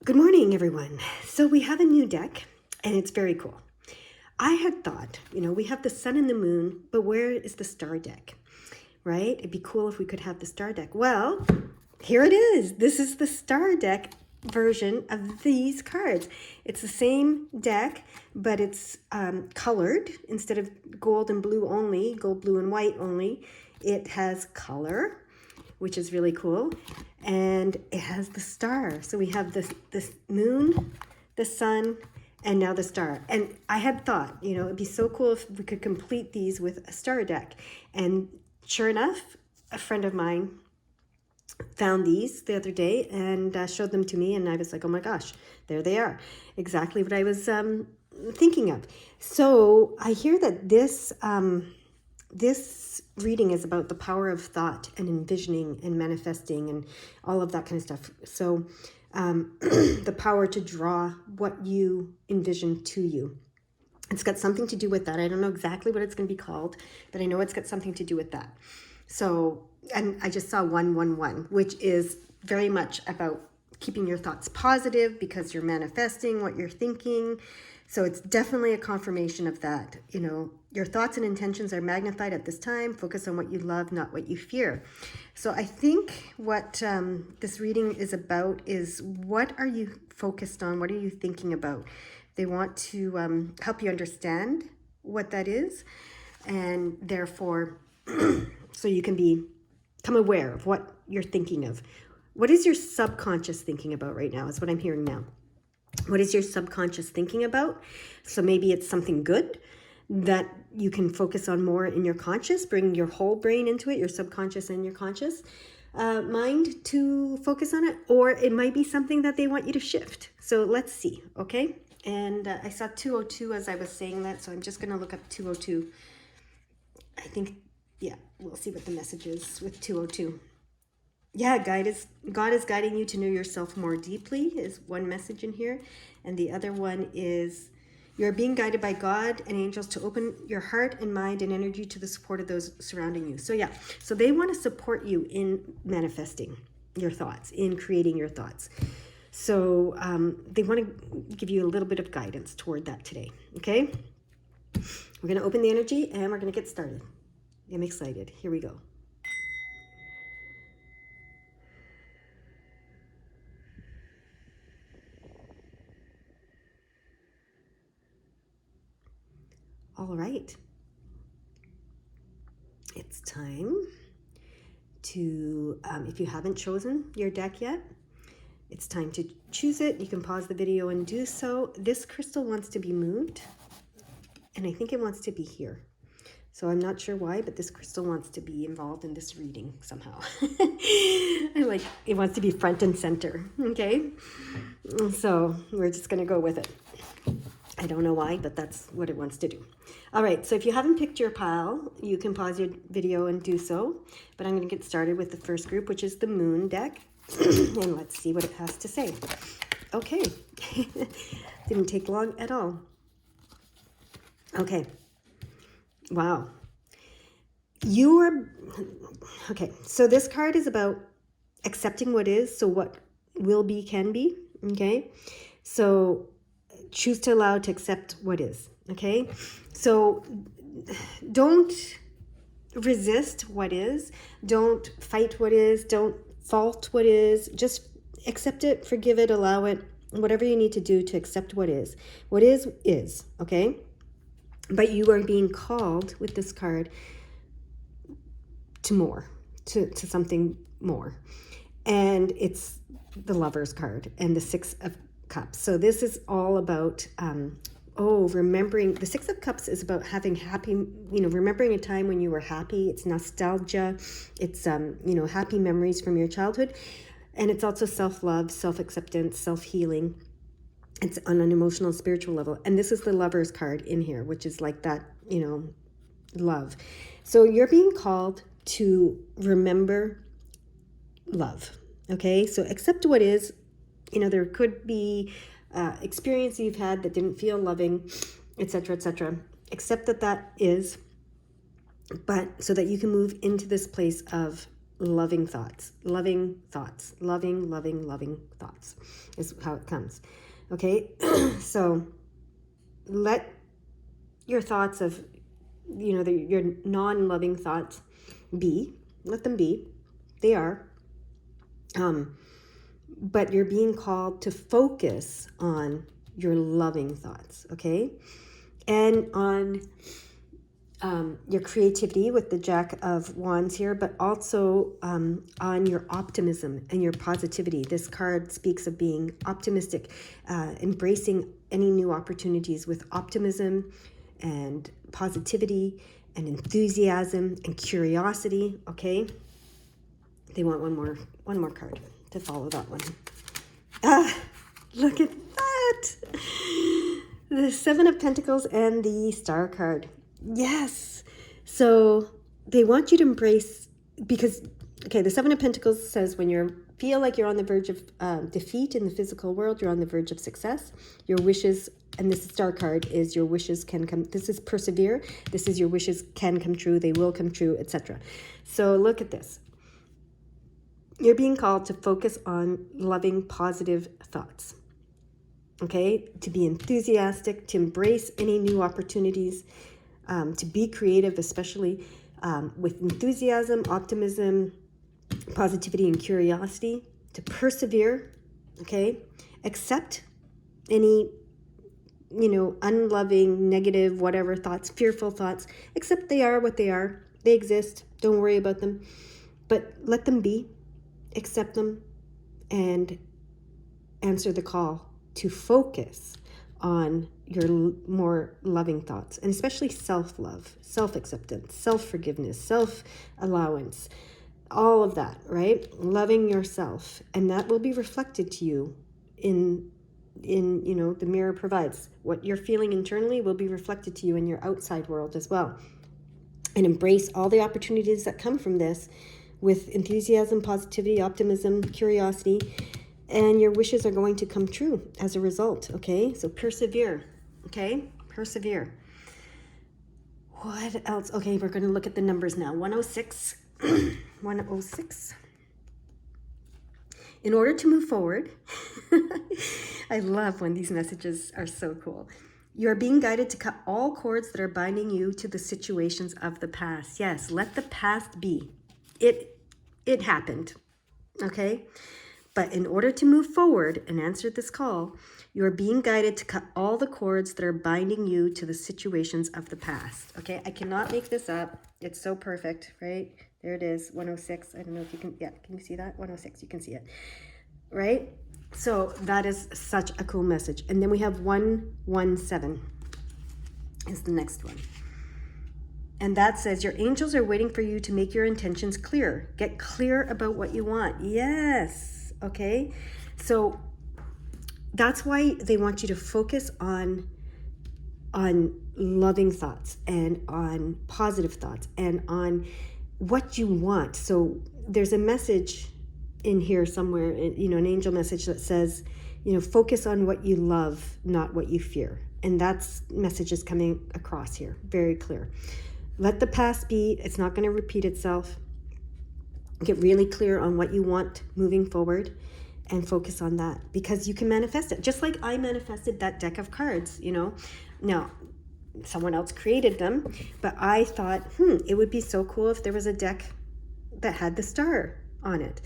Good morning, everyone. So we have a new deck, and it's very cool. I had thought, we have the sun and the moon, but where is the star deck, right? It'd be cool if we could have the star deck. Well, here it is. This is the star deck version of these cards. It's the same deck, but it's colored instead of gold and blue only, gold, blue, and white only. It has color, which is really cool. And it has the star. So we have this moon, the sun, and now the star. And I had thought, it'd be so cool if we could complete these with a star deck. And sure enough, a friend of mine found these the other day and showed them to me. And I was like, oh my gosh, there they are. Exactly what I was thinking of. So I hear that this reading is about the power of thought and envisioning and manifesting and all of that kind of stuff. So the power to draw what you envision to you. It's got something to do with that. I don't know exactly what it's going to be called, but I know it's got something to do with that. So, and I just saw 111, which is very much about keeping your thoughts positive because you're manifesting what you're thinking. So it's definitely a confirmation of that. Your thoughts and intentions are magnified at this time. Focus on what you love, not what you fear. So I think what this reading is about is, what are you focused on? What are you thinking about? They want to help you understand what that is, and therefore, so you can become aware of what you're thinking of. What is your subconscious thinking about right now is what I'm hearing now. What is your subconscious thinking about? So maybe it's something good that you can focus on more in your conscious, bring your whole brain into it, your subconscious and your conscious mind to focus on it. Or it might be something that they want you to shift. So let's see, okay? And I saw 202 as I was saying that, so I'm just going to look up 202. I think, yeah, we'll see what the message is with 202. Yeah, God is guiding you to know yourself more deeply is one message in here. And the other one is, you're being guided by God and angels to open your heart and mind and energy to the support of those surrounding you. So yeah, so they want to support you in manifesting your thoughts, in creating your thoughts. So they want to give you a little bit of guidance toward that today, okay? We're going to open the energy and we're going to get started. I'm excited. Here we go. All right. It's time to, if you haven't chosen your deck yet, it's time to choose it. You can pause the video and do so. This crystal wants to be moved, and I think it wants to be here. So I'm not sure why, but this crystal wants to be involved in this reading somehow. It wants to be front and center, okay? So we're just going to go with it. I don't know why, but that's what it wants to do. All right, so if you haven't picked your pile, you can pause your video and do so. But I'm going to get started with the first group, which is the Moon deck. And let's see what it has to say. Okay. Didn't take long at all. Okay. Wow. Okay, so this card is about accepting what is, so what will be can be, okay? So choose to allow to accept what is, okay? So don't resist what is. Don't fight what is. Don't fault what is. Just accept it, forgive it, allow it, whatever you need to do to accept what is. What is, okay? But you are being called with this card to more, to something more. And it's the Lover's card and the Six of Cups. So this is all about remembering. The Six of Cups is about having happy, remembering a time when you were happy. It's nostalgia. It's happy memories from your childhood. And it's also self-love, self-acceptance, self-healing. It's on an emotional, spiritual level. And this is the Lover's card in here, which is like that, love. So you're being called to remember love. Okay, so accept what is. There could be experience you've had that didn't feel loving, etc., etc. Accept that is, but so that you can move into this place of loving thoughts. Loving thoughts. Loving, loving, loving thoughts is how it comes. Okay? So let your thoughts of, your non-loving thoughts be. Let them be. They are. But you're being called to focus on your loving thoughts, okay? And on your creativity with the Jack of Wands here, but also on your optimism and your positivity. This card speaks of being optimistic, embracing any new opportunities with optimism and positivity and enthusiasm and curiosity, okay? They want one more card to follow that one. Look at that! The Seven of Pentacles and the Star card. Yes! So they want you to embrace, because, the Seven of Pentacles says when you feel like you're on the verge of defeat in the physical world, you're on the verge of success. Your wishes, and this Star card is your wishes can come. This is persevere. This is your wishes can come true. They will come true, etc. So look at this. You're being called to focus on loving, positive thoughts, okay? To be enthusiastic, to embrace any new opportunities, to be creative, especially with enthusiasm, optimism, positivity, and curiosity, to persevere, okay? Accept any, unloving, negative, whatever thoughts, fearful thoughts, accept they are what they are. They exist. Don't worry about them, but let them be. Accept them and answer the call to focus on your more loving thoughts, and especially self-love, self-acceptance, self-forgiveness, self-allowance, all of that, right? Loving yourself, and that will be reflected to you in the mirror provides. What you're feeling internally will be reflected to you in your outside world as well. And embrace all the opportunities that come from this with enthusiasm, positivity, optimism, curiosity, and your wishes are going to come true as a result, okay? So persevere, okay? Persevere. What else? Okay, we're going to look at the numbers now. 106. 106. In order to move forward, I love when these messages are so cool. You are being guided to cut all cords that are binding you to the situations of the past. Yes, let the past be. It happened, okay? But in order to move forward and answer this call, you are being guided to cut all the cords that are binding you to the situations of the past, okay? I cannot make this up. It's so perfect, right? There it is, 106. I don't know if you can, can you see that? 106, you can see it, right? So that is such a cool message. And then we have 117 is the next one. And that says, your angels are waiting for you to make your intentions clear. Get clear about what you want. Yes. Okay. So that's why they want you to focus on loving thoughts and on positive thoughts and on what you want. So there's a message in here somewhere, an angel message that says, focus on what you love, not what you fear. And that's message is coming across here. Very clear. Let the past be. It's not going to repeat itself. Get really clear on what you want moving forward and focus on that, because you can manifest it. Just like I manifested that deck of cards, Now, someone else created them, but I thought, it would be so cool if there was a deck that had the star on it,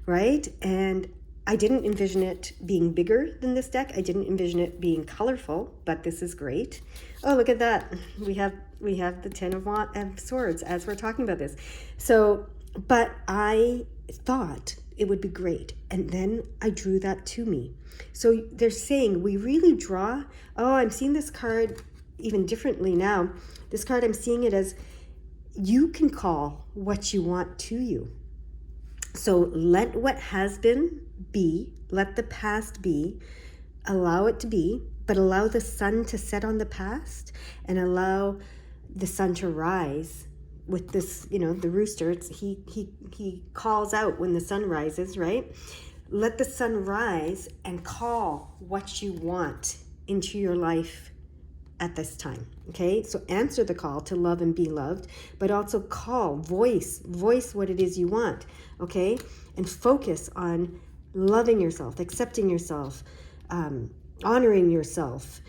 right? And I didn't envision it being bigger than this deck. I didn't envision it being colorful, but this is great. Oh, look at that. We have the 10 of Swords as we're talking about this. So, but I thought it would be great. And then I drew that to me. So they're saying we really draw. Oh, I'm seeing this card even differently now. This card, I'm seeing it as you can call what you want to you. So let what has been be, let the past be, allow it to be, but allow the sun to set on the past and allow the sun to rise with this, the rooster. He calls out when the sun rises, right? Let the sun rise and call what you want into your life at this time. Okay, so answer the call to love and be loved, but also voice what it is you want. Okay, and focus on loving yourself, accepting yourself, honoring yourself,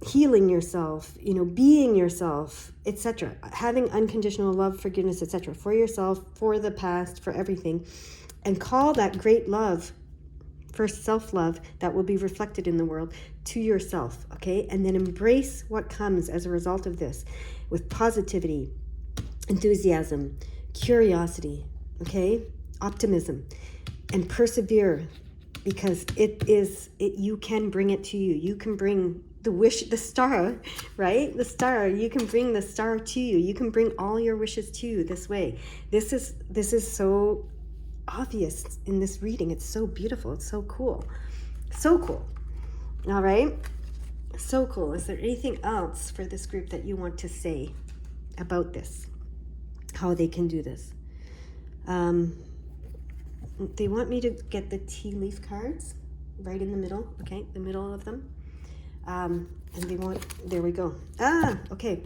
healing yourself, being yourself, etc. Having unconditional love, forgiveness, etc. for yourself, for the past, for everything, and call that great love, first self-love, that will be reflected in the world to yourself. Okay, and then embrace what comes as a result of this with positivity, enthusiasm, curiosity, okay, optimism, and persevere, because you can bring it to you. You can bring the star, right? The star, you can bring the star to you. You can bring all your wishes to you this way. This is so obvious in this reading. It's so beautiful. It's so cool. So cool. All right. So cool. Is there anything else for this group that you want to say about this? How they can do this? They want me to get the tea leaf cards right in the middle. Okay, the middle of them. And they want, there we go. Okay.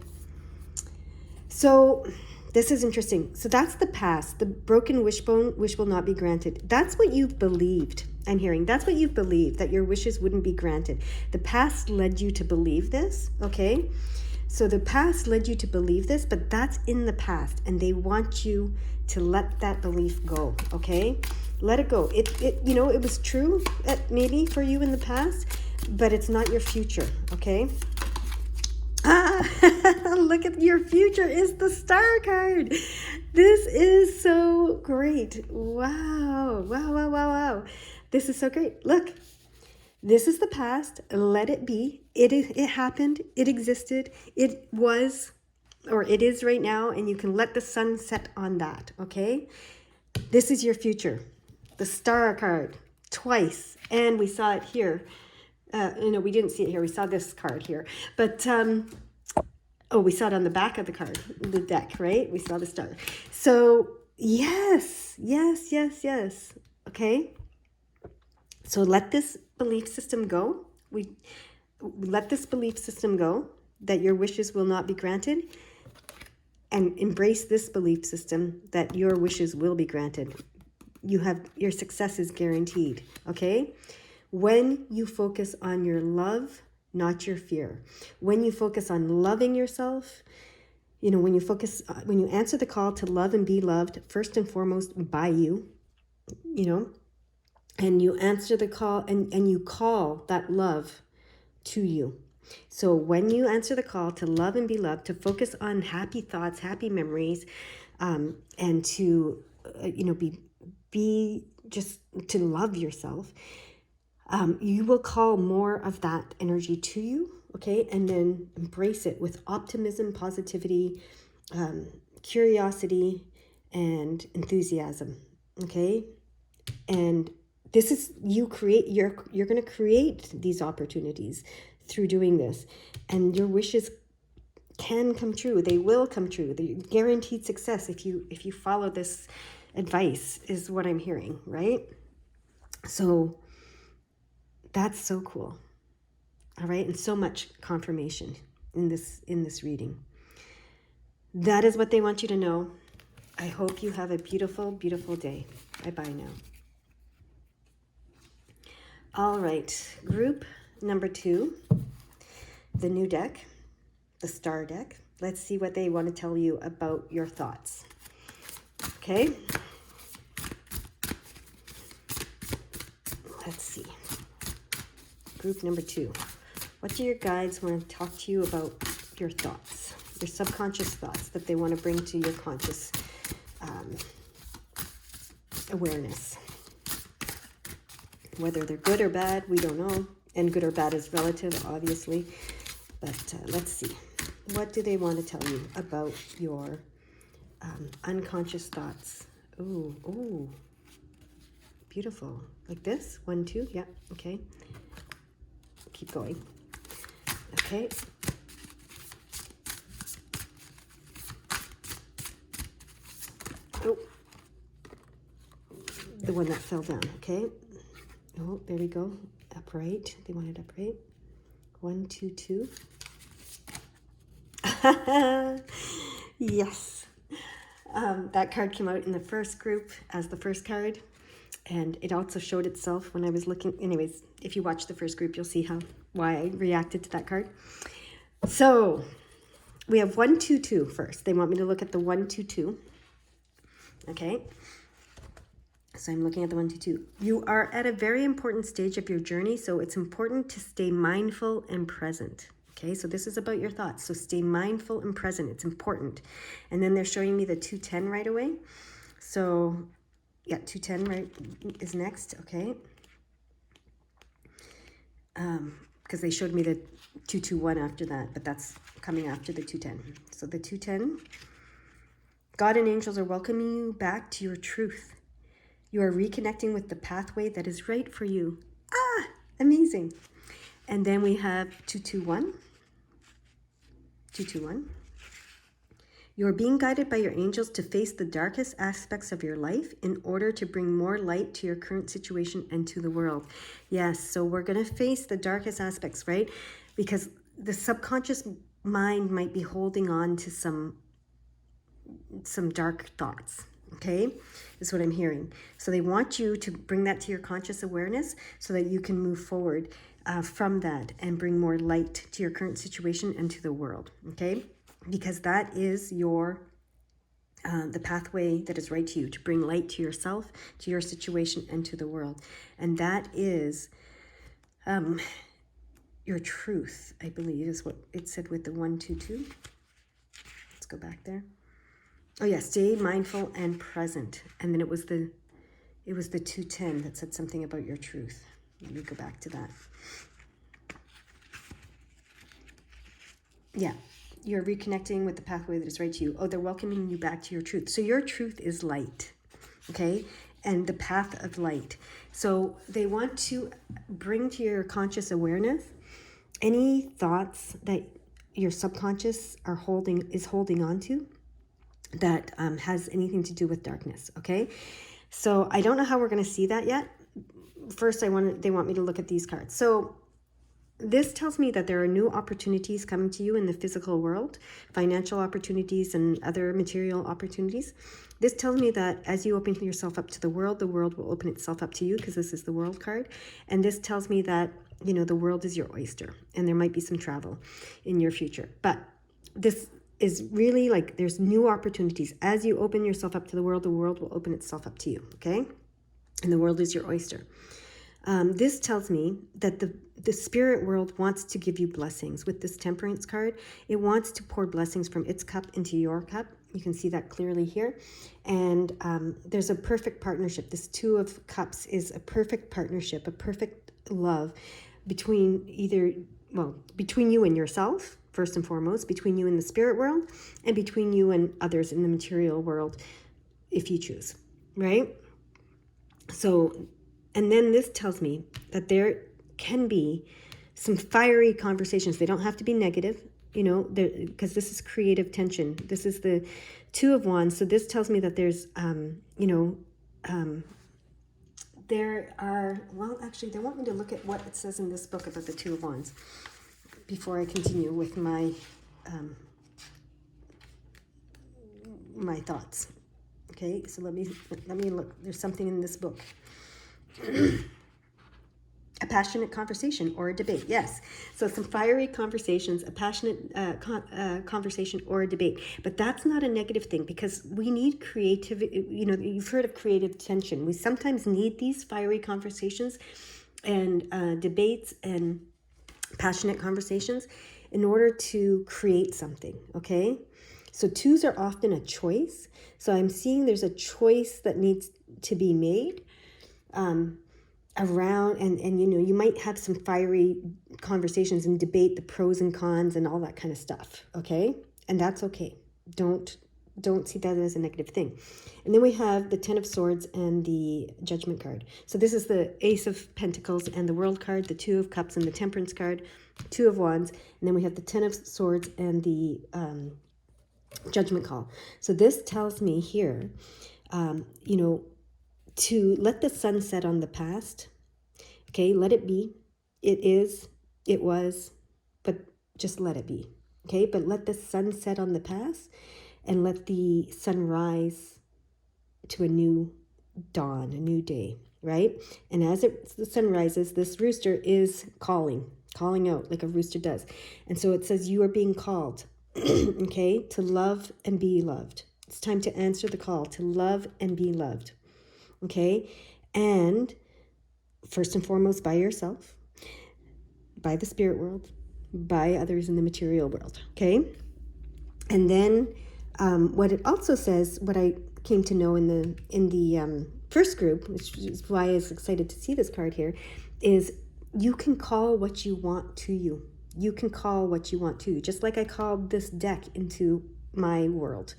So this is interesting. So that's the past. The broken wishbone, wish will not be granted. That's what you've believed. I'm hearing. That's what you've believed, that your wishes wouldn't be granted. The past led you to believe this. Okay. So the past led you to believe this, but that's in the past, and they want you to let that belief go. Okay. Let it go. It was true maybe for you in the past, but it's not your future. Okay. Look at your future is the star card. This is so great. Wow. Wow. This is so great. Look, this is the past. Let it be. It happened. It existed. It was, or it is right now, and you can let the sun set on that. Okay. This is your future. The star card twice, and we saw it here. We didn't see it here. We saw this card here, but we saw it on the back of the card, the deck, right? We saw the star. So yes. Okay. So let this belief system go. We let this belief system go that your wishes will not be granted, and embrace this belief system that your wishes will be granted. Your success is guaranteed. Okay. When you focus on your love, not your fear. When you focus on loving yourself, when you answer the call to love and be loved, first and foremost by you, and you answer the call and you call that love to you. So when you answer the call to love and be loved, to focus on happy thoughts, happy memories, and to, be just to love yourself, you will call more of that energy to you. Okay. And then embrace it with optimism, positivity, curiosity, and enthusiasm. Okay. And this is, you're going to create these opportunities through doing this, and your wishes can come true. They will come true. They're guaranteed success if you follow this advice, is what I'm hearing, right? So that's so cool. All right. And so much confirmation in this reading. That is what they want you to know. I hope you have a beautiful, beautiful day. Bye-bye now. All right. Group number 2, the new deck, the star deck. Let's see what they want to tell you about your thoughts. Okay. Let's see. Group number 2. What do your guides want to talk to you about your thoughts, your subconscious thoughts that they want to bring to your conscious awareness? Whether they're good or bad, we don't know. And good or bad is relative, obviously. But let's see. What do they want to tell you about your unconscious thoughts? Ooh. Beautiful. Like this? 1, 2. Yeah. Okay. Keep going. Okay. Oh. The one that fell down. Okay. Oh, there we go. Upright. They want it upright. 1, 2, 2. Yes. That card came out in the first group as the first card. And it also showed itself when I was looking. Anyways, if you watch the first group, you'll see why I reacted to that card. So we have 122 first. They want me to look at the 122. Okay. So I'm looking at the 122. You are at a very important stage of your journey, so it's important to stay mindful and present. Okay, so this is about your thoughts. So stay mindful and present. It's important. And then they're showing me the 210 right away. So yeah, 210 right is next. Okay. Because they showed me the 221 after that, but that's coming after the 210. So the 210, God and angels are welcoming you back to your truth. You are reconnecting with the pathway that is right for you. Ah, amazing. And then we have 221. 221. You are being guided by your angels to face the darkest aspects of your life in order to bring more light to your current situation and to the world. Yes, so we're going to face the darkest aspects, right? Because the subconscious mind might be holding on to some dark thoughts. Okay, is what I'm hearing. So they want you to bring that to your conscious awareness so that you can move forward from that and bring more light to your current situation and to the world. Okay, because that is your the pathway that is right to you, to bring light to yourself, to your situation, and to the world. And that is your truth, I believe, is what it said with the 122. Let's go back there. Oh yeah, stay mindful and present. And then it was the 210 that said something about your truth. Let me go back to that. Yeah, you're reconnecting with the pathway that is right to you. Oh, they're welcoming you back to your truth. So your truth is light, okay? And the path of light. So they want to bring to your conscious awareness any thoughts that your subconscious is holding on to that has anything to do with darkness, okay? So I don't know how we're going to see that yet. First, they want me to look at these cards. So this tells me that there are new opportunities coming to you in the physical world, financial opportunities and other material opportunities. This tells me that as you open yourself up to the world will open itself up to you, because this is the world card. And this tells me that, you know, the world is your oyster and there might be some travel in your future. But this is really like there's new opportunities. As you open yourself up to the world will open itself up to you, okay? And the world is your oyster. This tells me that the spirit world wants to give you blessings. With this temperance card, it wants to pour blessings from its cup into your cup. You can see that clearly here. And there's a perfect partnership. This 2 of Cups is a perfect partnership, a perfect love between between you and yourself, first and foremost, between you and the spirit world, and between you and others in the material world, if you choose, right? So, and then this tells me that there can be some fiery conversations. They don't have to be negative, you know, because this is creative tension. This is the 2 of Wands. So this tells me that there's, there are, well, actually, they want me to look at what it says in this book about the 2 of Wands before I continue with my my thoughts. Okay, so let me look. There's something in this book. A passionate conversation or a debate. Yes. So some fiery conversations, a passionate conversation or a debate. But that's not a negative thing, because we need creativity. You know, you've heard of creative tension. We sometimes need these fiery conversations and debates and passionate conversations in order to create something, okay? So 2s are often a choice. So I'm seeing there's a choice that needs to be made around, and you know, you might have some fiery conversations and debate the pros and cons and all that kind of stuff, okay? And that's okay. Don't see that as a negative thing. And then we have the 10 of Swords and the Judgment card. So this is the Ace of Pentacles and the World card, the 2 of Cups and the Temperance card, 2 of Wands, and then we have the 10 of Swords and the Judgment call. So this tells me here, you know, to let the sun set on the past. Okay, let it be. It is, it was, but just let it be. Okay, but let the sun set on the past and let the sun rise to a new dawn, a new day, right? And as the sun rises, this rooster is calling out like a rooster does. And so it says you are being called, okay, to love and be loved. It's time to answer the call to love and be loved, okay? And first and foremost, by yourself, by the spirit world, by others in the material world, okay? And then what it also says, what I came to know in the first group, which is why I was excited to see this card here, is you can call what you want to you. You can call what you want to you. Just like I called this deck into my world,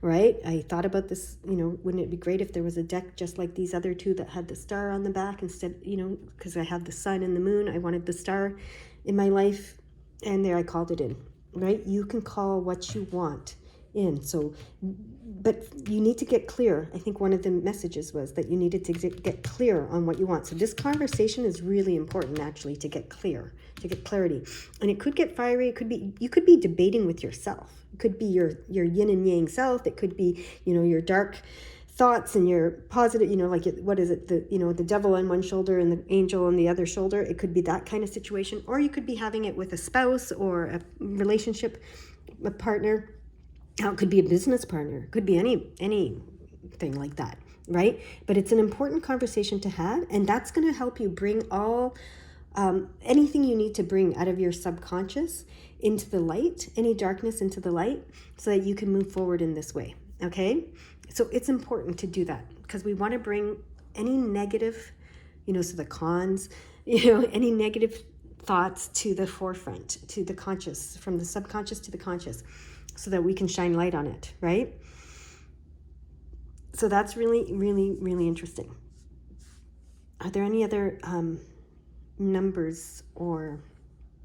right? I thought about this, wouldn't it be great if there was a deck just like these other two that had the star on the back instead, because I have the sun and the moon. I wanted the star in my life, and there I called it in, right? You can call what you want in. So, but you need to get clear. I think one of the messages was that you needed to get clear on what you want. So this conversation is really important, actually, to get clear, to get clarity. And it could get fiery. It could be, you could be debating with yourself. It could be your yin and yang self. It could be, your dark thoughts and your positive, like, what is it? The devil on one shoulder and the angel on the other shoulder. It could be that kind of situation. Or you could be having it with a spouse or a relationship, a partner. It could be a business partner. It could be anything like that, right? But it's an important conversation to have, and that's going to help you bring all anything you need to bring out of your subconscious into the light, any darkness into the light, so that you can move forward in this way, okay? So it's important to do that because we want to bring any negative, so the cons, any negative thoughts to the forefront, to the conscious, from the subconscious to the conscious, so that we can shine light on it, right? So that's really, really, really interesting. Are there any other numbers or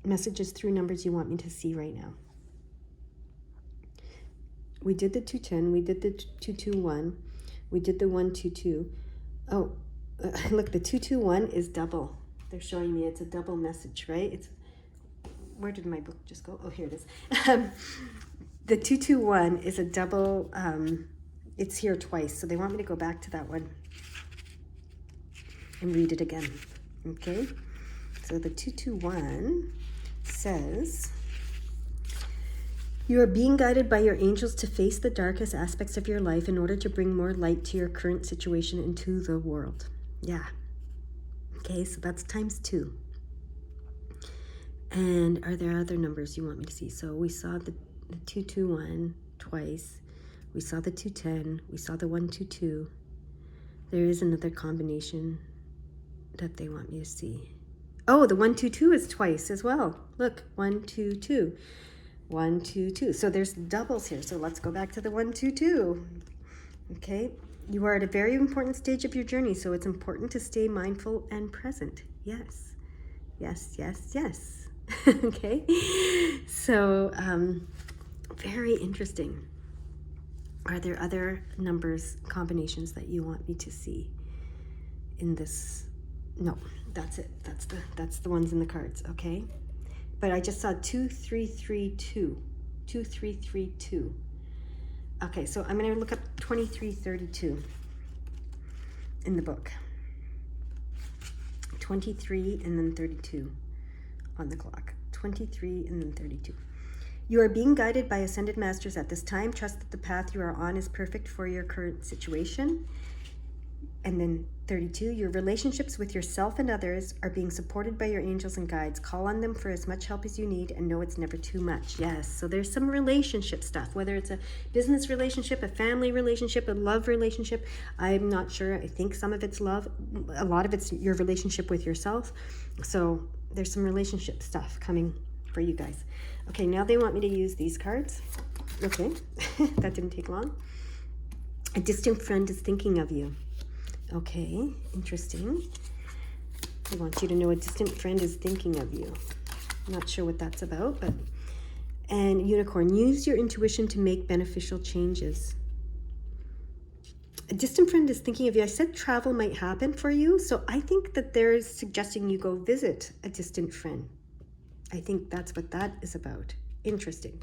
messages through numbers you want me to see right now? We did the 210, we did the 221, we did the 122. Oh, look, the 221 is double. They're showing me it's a double message, right? Where did my book just go? Oh, here it is. The 221 is a double, it's here twice, so they want me to go back to that one and read it again, okay? So the 221 says, you are being guided by your angels to face the darkest aspects of your life in order to bring more light to your current situation and to the world. Yeah. Okay, so that's times 2. And are there other numbers you want me to see? So we saw the 221 twice. We saw the 210. We saw the 122. There is another combination that they want me to see. Oh, the 122 is twice as well. Look, 122. 122. So there's doubles here. So let's go back to the 122. Okay. You are at a very important stage of your journey, so it's important to stay mindful and present. Yes. Yes, yes, yes. Okay. So, very interesting. Are there other numbers, combinations that you want me to see in this? No, that's it. That's the ones in the cards, okay? But I just saw 2332. 2332. Okay, so I'm going to look up 2332 in the book. 23 and then 32 on the clock. 23 and then 32. You are being guided by ascended masters at this time. Trust that the path you are on is perfect for your current situation. And then 32, your relationships with yourself and others are being supported by your angels and guides. Call on them for as much help as you need and know it's never too much. Yes, so there's some relationship stuff, whether it's a business relationship, a family relationship, a love relationship. I'm not sure. I think some of it's love. A lot of it's your relationship with yourself. So there's some relationship stuff coming for you guys. Okay, now they want me to use these cards. Okay, that didn't take long. A distant friend is thinking of you. Okay, interesting. I want you to know a distant friend is thinking of you. Not sure what that's about, but... And unicorn, use your intuition to make beneficial changes. A distant friend is thinking of you. I said travel might happen for you, so I think that they're suggesting you go visit a distant friend. I think that's what that is about. Interesting.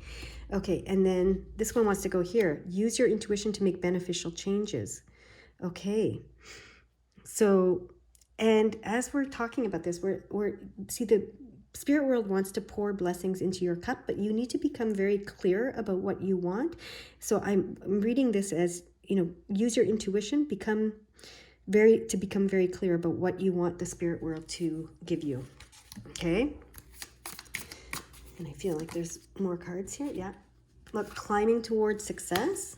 Okay, and then this one wants to go here. Use your intuition to make beneficial changes. Okay. So, and as we're talking about this, we're see, the spirit world wants to pour blessings into your cup, but you need to become very clear about what you want. So I'm reading this as, use your intuition, become very clear about what you want the spirit world to give you. Okay. And I feel like there's more cards here. Yeah. Look, climbing towards success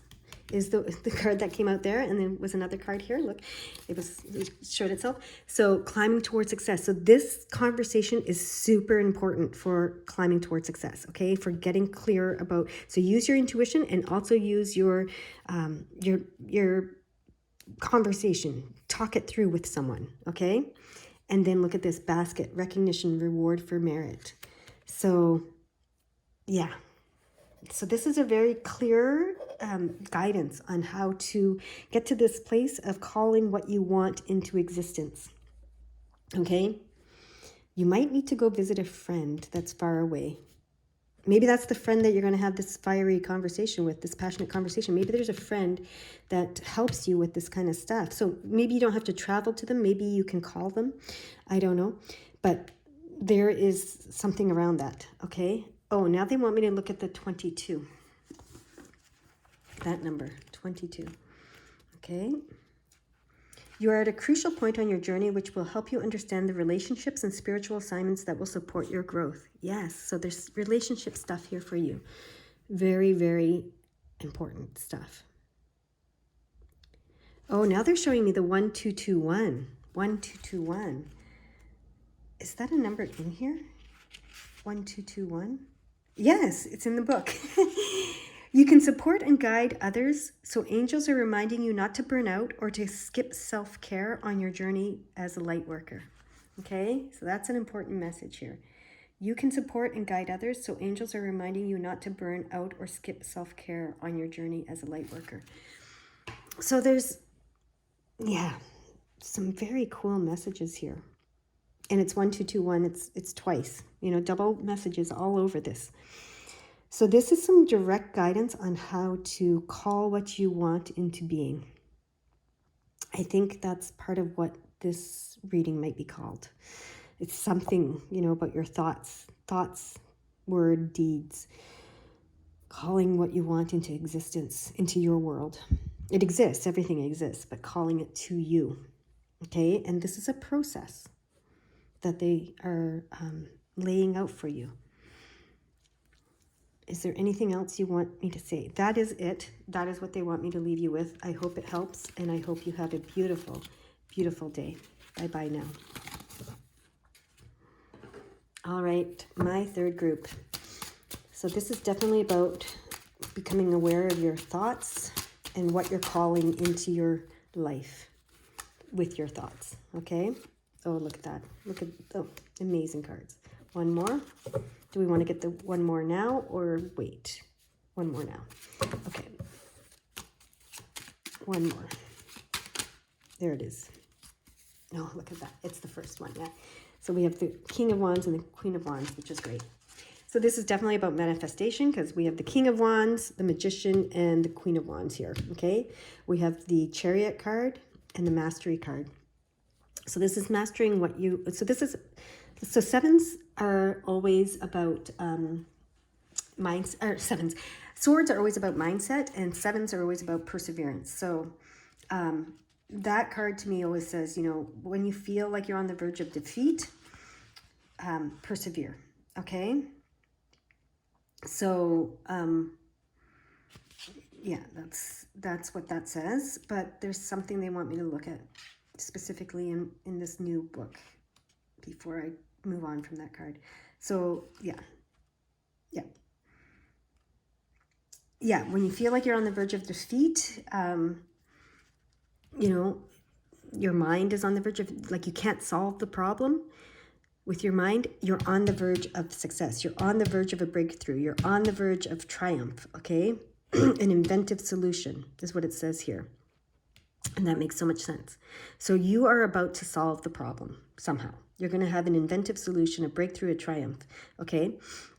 is the card that came out there, and then was another card here. Look, it showed itself. So climbing towards success. So this conversation is super important for climbing towards success. Okay, for getting clear about. So use your intuition and also use your conversation. Talk it through with someone. Okay, and then look at this basket: recognition, reward for merit. So, yeah. So this is a very clear guidance on how to get to this place of calling what you want into existence. Okay? You might need to go visit a friend that's far away. Maybe that's the friend that you're going to have this fiery conversation with, this passionate conversation. Maybe there's a friend that helps you with this kind of stuff. So maybe you don't have to travel to them. Maybe you can call them. I don't know. But there is something around that. Okay? Oh, now they want me to look at the 22. That number, 22. Okay. You are at a crucial point on your journey which will help you understand the relationships and spiritual assignments that will support your growth. Yes, so there's relationship stuff here for you. Very, very important stuff. Oh, now they're showing me the 1221. 1221. Is that a number in here? 1221? Yes, it's in the book. You can support and guide others, so angels are reminding you not to burn out or to skip self-care on your journey as a light worker. Okay, so that's an important message here. You can support and guide others, so angels are reminding you not to burn out or skip self-care on your journey as a light worker. So there's, some very cool messages here. And it's 1221, it's twice, double messages all over this. So this is some direct guidance on how to call what you want into being. I think that's part of what this reading might be called. It's something, about your thoughts, word, deeds, calling what you want into existence, into your world. It exists, everything exists, but calling it to you. Okay, and this is a process that they are laying out for you. Is there anything else you want me to say? That is it. That is what they want me to leave you with. I hope it helps, and I hope you have a beautiful, beautiful day. Bye-bye now. All right, my third group. So this is definitely about becoming aware of your thoughts and what you're calling into your life with your thoughts, okay? Oh, look at that. Amazing cards. One more. Do we want to get the one more now or wait? One more now. Okay. One more. There it is. Oh, look at that. It's the first one, yeah. So we have the King of Wands and the Queen of Wands, which is great. So this is definitely about manifestation because we have the King of Wands, the Magician, and the Queen of Wands here, okay? We have the Chariot card and the Mastery card. So this is mastering what you... So sevens are always about sevens. Swords are always about mindset, and sevens are always about perseverance. So that card to me always says, when you feel like you're on the verge of defeat, persevere. Okay. So that's what that says. But there's something they want me to look at specifically in this new book before I move on from that card. So when you feel like you're on the verge of defeat, your mind is on the verge of, like, you can't solve the problem with your mind, you're on the verge of success. You're on the verge of a breakthrough. You're on the verge of triumph, okay? An inventive solution is what it says here. And that makes so much sense. So you are about to solve the problem somehow. You're going to have an inventive solution, a breakthrough, a triumph. Okay.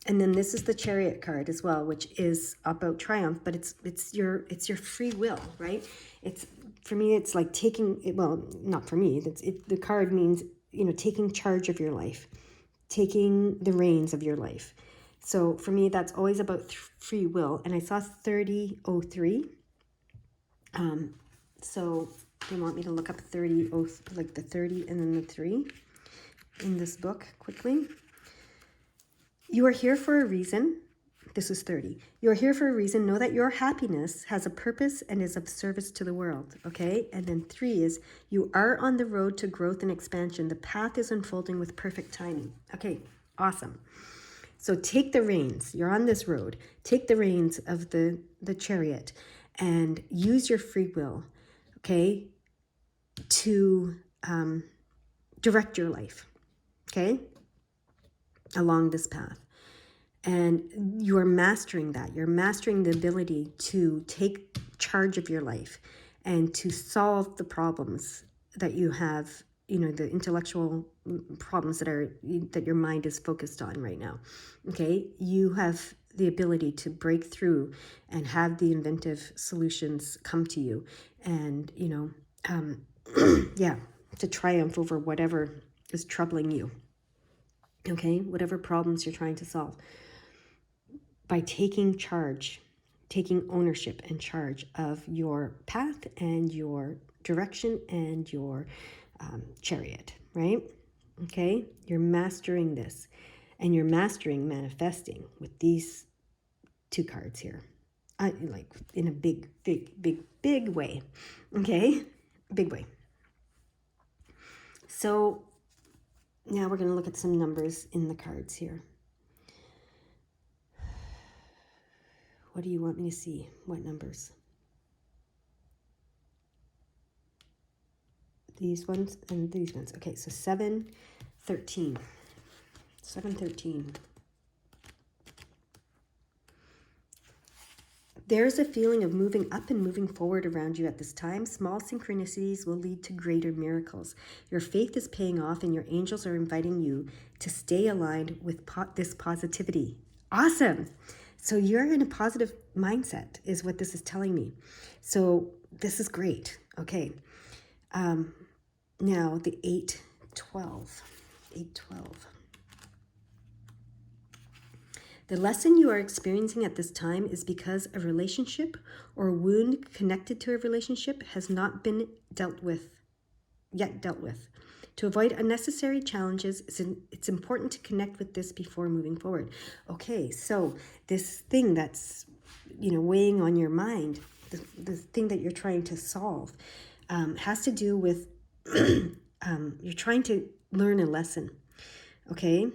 And then this is the Chariot card as well, which is about triumph, but it's your free will, right? It's, for me, it's like taking it. Well, not for me. The card means, taking charge of your life, taking the reins of your life. So for me, that's always about free will. And I saw 3003. So they want me to look up 30, like the 30 and then the 3 in this book quickly. You are here for a reason. This is 30. You are here for a reason. Know that your happiness has a purpose and is of service to the world. Okay. And then 3 is you are on the road to growth and expansion. The path is unfolding with perfect timing. Okay. Awesome. So take the reins. You're on this road. Take the reins of the Chariot and use your free will. Okay, to direct your life, okay, along this path. And you are mastering that. You're mastering the ability to take charge of your life and to solve the problems that you have, the intellectual problems that your mind is focused on right now, okay? You have the ability to break through and have the inventive solutions come to you and, to triumph over whatever is troubling you, okay? Whatever problems you're trying to solve. By taking charge, taking ownership and charge of your path and your direction and your chariot, right? Okay? You're mastering this. And you're mastering manifesting with these 2 cards here. Like in a big way. Okay? Big way. So now we're going to look at some numbers in the cards here. What do you want me to see? What numbers? These ones and these ones. Okay, so 7, 13. 7, 13. There's a feeling of moving up and moving forward around you at this time. Small synchronicities will lead to greater miracles. Your faith is paying off and your angels are inviting you to stay aligned with this positivity. Awesome. So you're in a positive mindset is what this is telling me. So this is great. Okay. Now the 8-12. 8-12. The lesson you are experiencing at this time is because a relationship or a wound connected to a relationship has not been yet dealt with. To avoid unnecessary challenges, it's important to connect with this before moving forward. Okay, so this thing that's, weighing on your mind, the thing that you're trying to solve, has to do with, you're trying to learn a lesson, okay?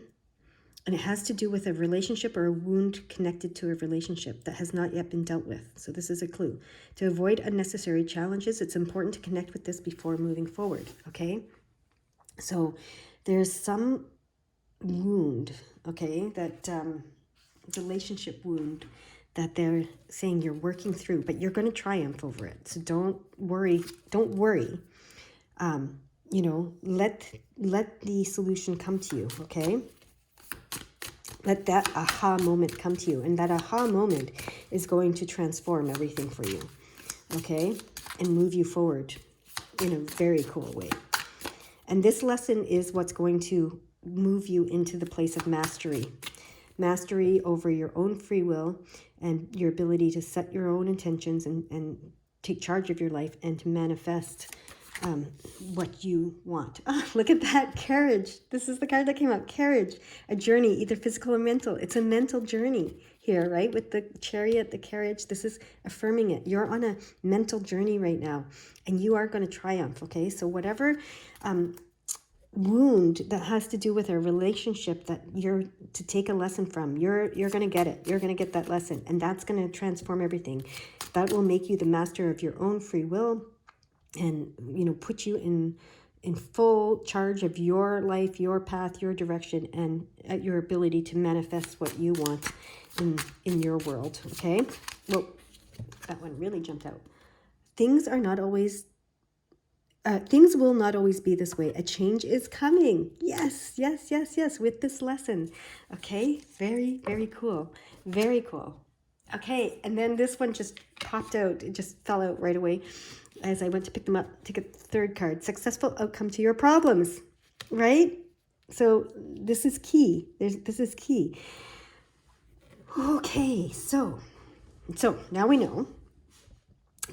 And it has to do with a relationship or a wound connected to a relationship that has not yet been dealt with. So this is a clue. To avoid unnecessary challenges, it's important to connect with this before moving forward, okay? So there's some wound, okay, that relationship wound that they're saying you're working through, but you're going to triumph over it. So don't worry. Let the solution come to you, okay? Let that aha moment come to you. And that aha moment is going to transform everything for you, okay? And move you forward in a very cool way. And this lesson is what's going to move you into the place of mastery. Mastery over your own free will and your ability to set your own intentions and take charge of your life and to manifest what you want. Oh, look at that, courage. This is the card that came out, courage, a journey, either physical or mental. It's a mental journey here, right? With the chariot, the carriage, this is affirming it. You're on a mental journey right now and you are going to triumph, okay? So whatever wound that has to do with a relationship that you're to take a lesson from, you're going to get it. You're going to get that lesson and that's going to transform everything. That will make you the master of your own free will and, put you in full charge of your life, your path, your direction, and your ability to manifest what you want in your world, okay? Well, that one really jumped out. Things are not always Things will not always be this way. A change is coming. Yes, yes, yes, yes, with this lesson. Okay, very, very cool. Very cool. Okay, and then this one just popped out. It just fell out right away as I went to pick them up to get the third card. Successful outcome to your problems, right? So this is key. This is key. Okay, so now we know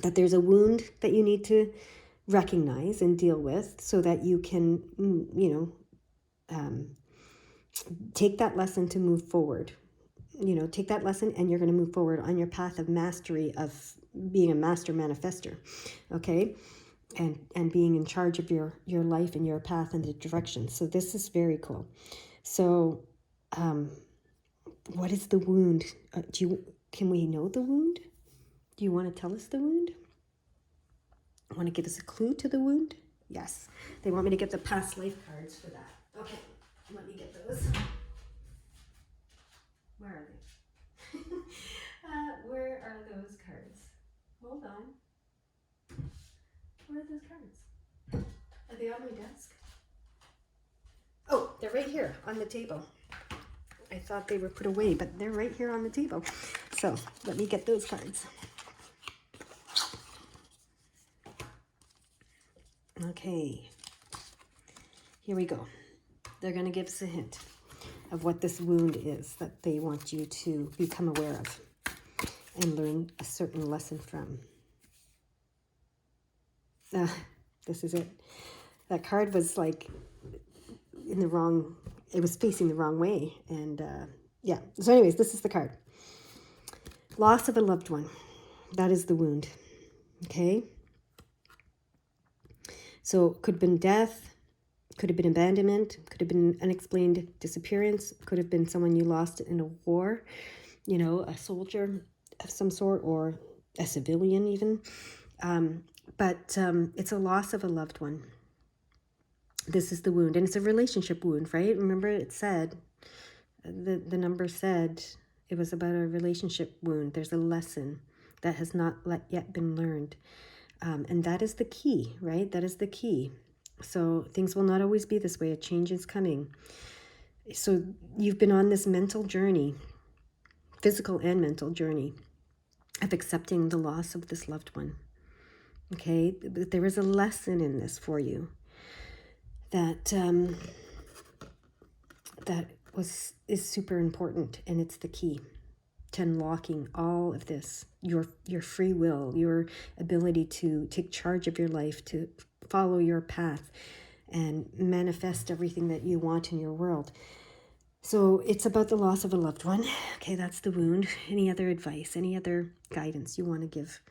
that there's a wound that you need to recognize and deal with so that you can, take that lesson to move forward. Take that lesson and you're going to move forward on your path of mastery, of being a master manifester, okay? And being in charge of your life and your path and the direction. So this is very cool. So what is the wound? Can we know the wound? Do you want to tell us the wound? Want to give us a clue to the wound? Yes. They want me to get the past life cards for that. Okay, let me get those. Where are they? Where are those cards? Hold on. Where are those cards? Are they on my desk? Oh, they're right here on the table. I thought they were put away, but they're right here on the table. So let me get those cards. Okay, here we go. They're going to give us a hint of what this wound is that they want you to become aware of and learn a certain lesson from. This is it. That card was like in the wrong, it was facing the wrong way. And yeah, so anyways, this is the card. Loss of a loved one. That is the wound. Okay. So it could have been death, could have been abandonment, could have been unexplained disappearance, could have been someone you lost in a war, a soldier of some sort or a civilian even. But it's a loss of a loved one. This is the wound. And it's a relationship wound, right? Remember it said, the number said it was about a relationship wound. There's a lesson that has not yet been learned. And that is the key, right? That is the key. So things will not always be this way. A change is coming. So you've been on this mental journey, physical and mental journey of accepting the loss of this loved one. Okay, but there is a lesson in this for you that is super important, and it's the key to unlocking all of this, your free will, your ability to take charge of your life, to follow your path and manifest everything that you want in your world. So it's about the loss of a loved one. Okay, that's the wound. Any other advice, any other guidance you want to give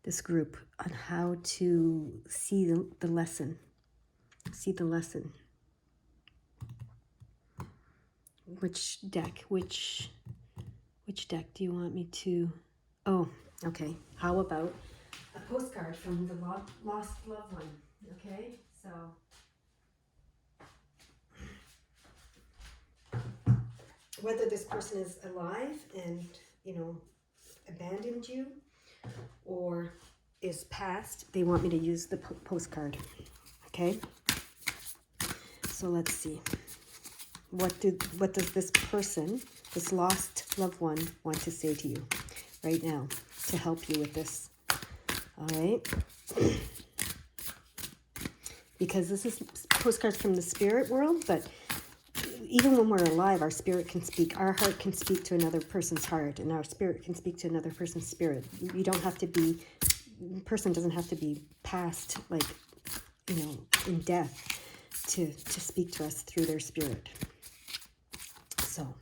this group on how to see the lesson? See the lesson. Which deck do you want me to? Oh, okay. How about a postcard from the lost loved one? Okay, so whether this person is alive and, abandoned you or is past, they want me to use the postcard. Okay, so let's see. What does this person, this lost loved one, want to say to you right now to help you with this? All right. Because this is postcards from the spirit world, but even when we're alive, our spirit can speak. Our heart can speak to another person's heart, and our spirit can speak to another person's spirit. You don't have to be, the person doesn't have to be past, like, in death to speak to us through their spirit. So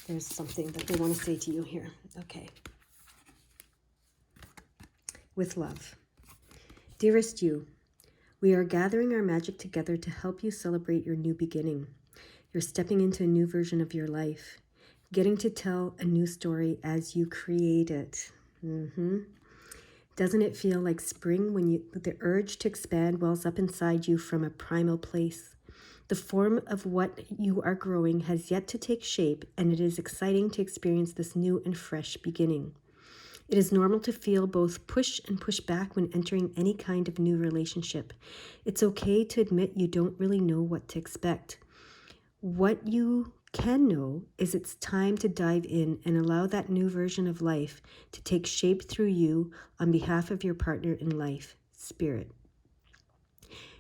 there's something that they want to say to you here. Okay. With love. Dearest you, we are gathering our magic together to help you celebrate your new beginning. You're stepping into a new version of your life, getting to tell a new story as you create it. Doesn't it feel like spring when the urge to expand wells up inside you from a primal place? The form of what you are growing has yet to take shape, and it is exciting to experience this new and fresh beginning. It is normal to feel both push and push back when entering any kind of new relationship. It's okay to admit you don't really know what to expect. What you can know is it's time to dive in and allow that new version of life to take shape through you on behalf of your partner in life, spirit.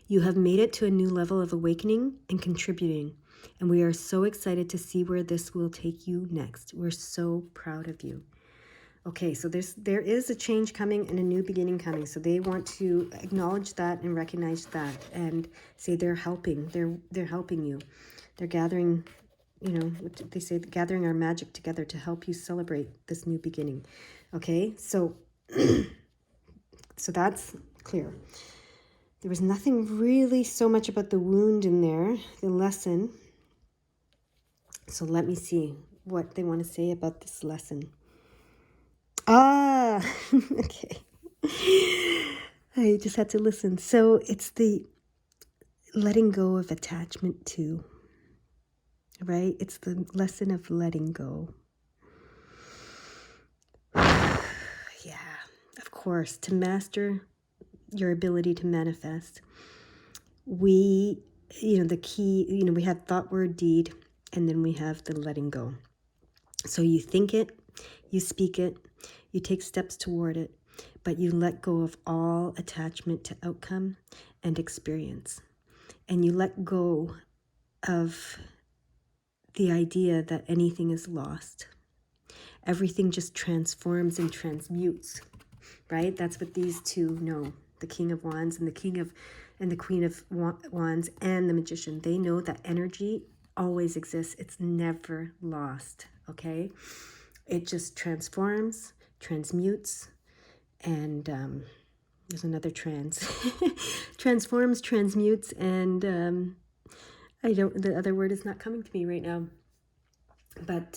You have made it to a new level of awakening and contributing, and we are so excited to see where this will take you next. We're so proud of you. Okay, so there is a change coming and a new beginning coming. So they want to acknowledge that and recognize that and say they're helping. They're helping you. They're gathering, they say gathering our magic together to help you celebrate this new beginning. Okay, so that's clear. There was nothing really so much about the wound in there, the lesson. So let me see what they want to say about this lesson. Okay. I just had to listen. So it's the letting go of attachment to, right? It's the lesson of letting go. Yeah, of course, to master your ability to manifest, the key, we have thought, word, deed, and then we have the letting go. So you think it, you speak it, you take steps toward it, but you let go of all attachment to outcome and experience. And you let go of the idea that anything is lost. Everything just transforms and transmutes, right? That's what these two know. The King of Wands and the Queen of Wands and the Magician. They know that energy always exists. It's never lost, okay? It just transforms, transmutes, and there's another transforms, transmutes, and the other word is not coming to me right now, but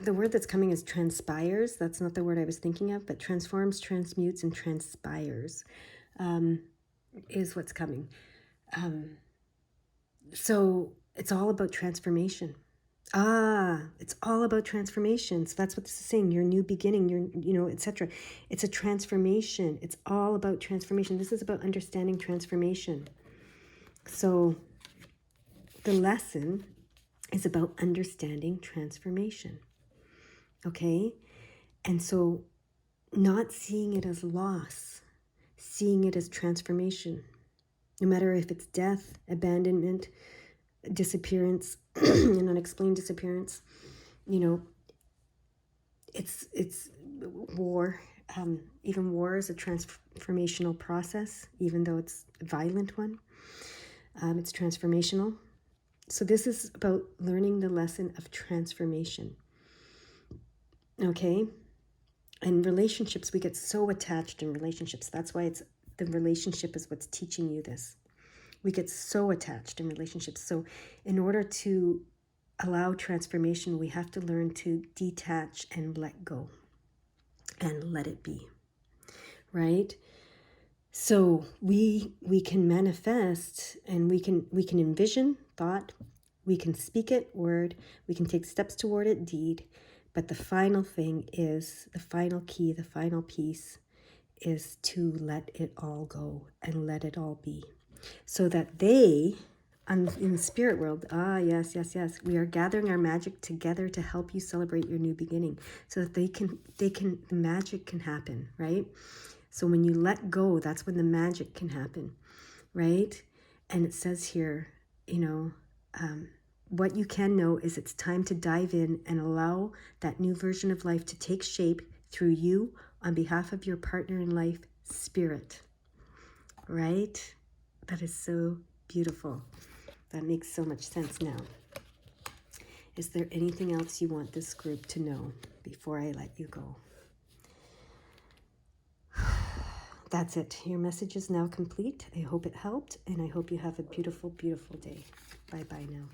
the word that's coming is transpires. That's not the word I was thinking of, but transforms, transmutes, and transpires is what's coming. So it's all about transformation. It's all about transformation. So that's what this is saying. Your new beginning, etc. It's a transformation. It's all about transformation. This is about understanding transformation. So the lesson is about understanding transformation. Okay? And so not seeing it as loss, seeing it as transformation. No matter if it's death, abandonment, disappearance, an unexplained disappearance, it's war. Even war is a transformational process, even though it's a violent one. It's transformational. So this is about learning the lesson of transformation. Okay? And relationships, we get so attached in relationships. That's why the relationship is what's teaching you this. We get so attached in relationships. So in order to allow transformation, we have to learn to detach and let go and let it be, right? So we can manifest, and we can envision thought, we can speak it, word, we can take steps toward it, deed, but the final thing is, the final key, the final piece is to let it all go and let it all be. So that they, in the spirit world, yes, we are gathering our magic together to help you celebrate your new beginning, so that the magic can happen, right? So when you let go, that's when the magic can happen, right? And it says here, what you can know is it's time to dive in and allow that new version of life to take shape through you on behalf of your partner in life, spirit, right? That is so beautiful. That makes so much sense now. Is there anything else you want this group to know before I let you go? That's it. Your message is now complete. I hope it helped, and I hope you have a beautiful, beautiful day. Bye-bye now.